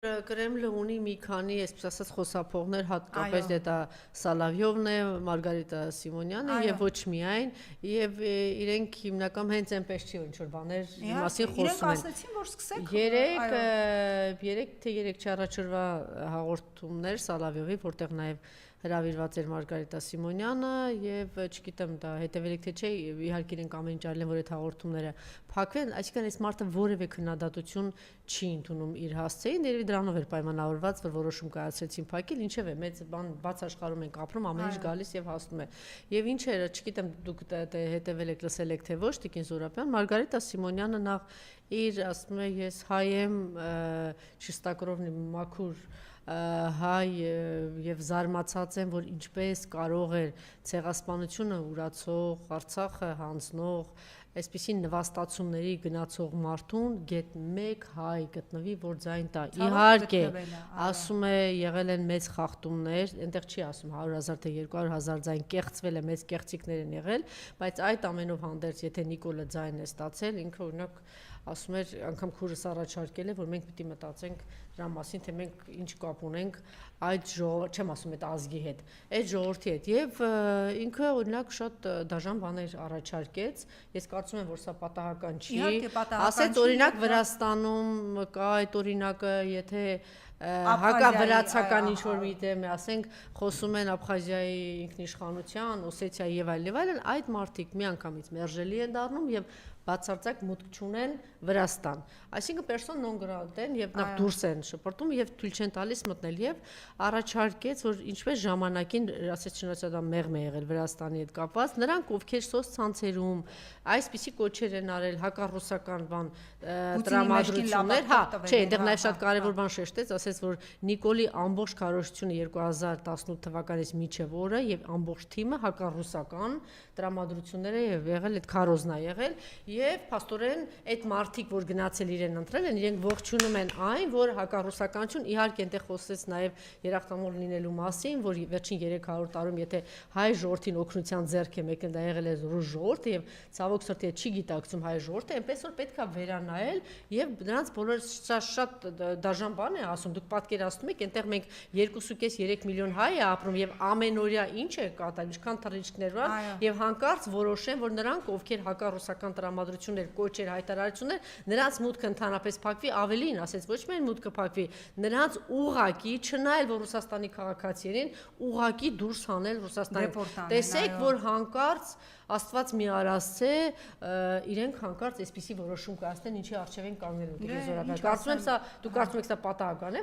Կրեմլը ունի մի քանի, այսպես ասած, խոսափողներ, հատկապես դա Սալավյովն է, Մարգարիտա Սիմոնյանը եւ ոչ միայն, եւ իրենք հիմնական հենց այնպես չի, ինչ որ բաներ մասին խոսում են։ Իրենք ասացին, որ սկսեք։ Երեք թե 3 առաջրվա հաղորդումներ Սալավյովի, որտեղ նաեւ հրավիրված էր Մարգարիտա Սիմոնյանը եւ չգիտեմ դա հետեւելիք թե չէ, իհարկե իրենք ամեն ինչ արել են, որ այդ հաղորդումները փակվեն, այսինքն այս մարդը որևէ քննադատություն չի ընդունում իր հասցեին, երևի դրանով էր պայմանավորված, որ որոշում կայացրեցին փակել, ինչեւ է մեծ բան բաց աշխարհում ենք ապրում, ամեն ինչ գալիս եւ հասնում է։ Եվ ինչ էր, չգիտեմ դուք հետեւել եք, լսել եք թե ոչ, Տիկին Զուրաբյան, Մարգարիտա Սիմոնյանը նախ իր ասում է ես հայ եմ, Շիստակրովնի մաքուր հայ եւ զարմացած եմ, որ ինչպես կարող էր ցեղասպանությունը ուրացող, Արցախը հանձնող, այսպիսի նվաստացումների գնացող մարդուն գետ մեկ հայ գտնվի, որ ձայն տա։ Իհարկե, ասում է եղել են մեծ խախտումներ, այնտեղ չի ասում 100,000 թե 200,000 ձայն կեղծվել է, մեծ կեղծիքներ են եղել, բայց այդ ամենով հանդերձ, եթե Նիկոլը ձայն է ստացել, ինքը օրինակ ասում էր, անգամ քուրս առաջարկել է, որ մենք պիտի մտածենք դրա մասին, թե մենք ինչ կապ ունենք այդ չեմ ասում այդ ազգի հետ, այդ ժողովրդի հետ եւ ինքը օրինակ շատ դաժան բաներ առաջարկեց, ես կարծում եմ, որ սա պատահական չի, ասեց օրինակ Վրաստանում կա այդ օրինակը, եթե հակավրացական ինչ-որ մի տեմ, ասենք, խոսում են Աբխազիայի ինքնիշխանության, Օսեթիայի եւ այլն, այդ մարդիկ միանգամից մերժելի են դառնում եւ բացարձակ մուտք չունեն Վրաստան։ Այսինքն պերսոն նոն գրատա են եւ նախ դուրս են շփորտում եւ թույլ չեն տալիս մտնել եւ առաջարկեց, որ ինչպես ժամանակին, ասեց չնայած դա մեղմ է եղել Վրաստանի հետ կապված, նրանք ովքեր սոցցանցերում այսպիսի կոչեր են արել հակառուսական բան տրամադրություններ, հա, չէ, այնտեղ նաեւ շատ կարեւոր բան շեշտեց, ասեց, որ Նիկոլի ամբողջ քարոզությունը 2018 թվականից մինչեւ օրը եւ ամբողջ թիմը հակառուսական տրամադրություններ է եղել, այդ քարոզն է եղել եւ փաստորեն այդ մարդիկ, որ գնացել իրեն ընտրել են, իրենք ողջունում են այն, որ հակառուսականություն, իհարկե այնտեղ խոսեց նաեւ երախտամոռ լինելու մասին, որ վերջին 300 տարում եթե հայ ժողովրդին օգնության ձեռք է մեկնել, դա եղել է ռուս ժողովուրդը եւ ցավոք սրտի չի գիտակցում հայ ժողովուրդը, այնպես որ պետքա վերանայել եւ դրանց բոլոր շատ դաժան բան է ասում, դուք պատկերացնում եք, այնտեղ մենք 2.5-3 միլիոն հայ է ապրում եւ ամենօրյա ինչ է կատարում, ինչքան թռիչքներ կան եւ հանկարծ որոշեն, որ նրանք, ովքեր հակառուսական տրամադրություններ, կոչեր, հայտարարություններ, նրանց մուտքը ընդհանրապես փակվի, ավելին ասեց, ոչ միայն մուտքը փակվի, նրանց ուղակի չնայել, որ Ռուսաստանի քաղաքացիներին ուղակի դուրս հանել Ռուսաստանից։ Տեսեք, որ հանկարծ Աստված մի արասցե, իրենք հանկարծ այսպիսի որոշում կայացնեն, ինչի առջև են կանգնելու։ Կարծում եմ սա, դուք կարծում եք սա պատահական է։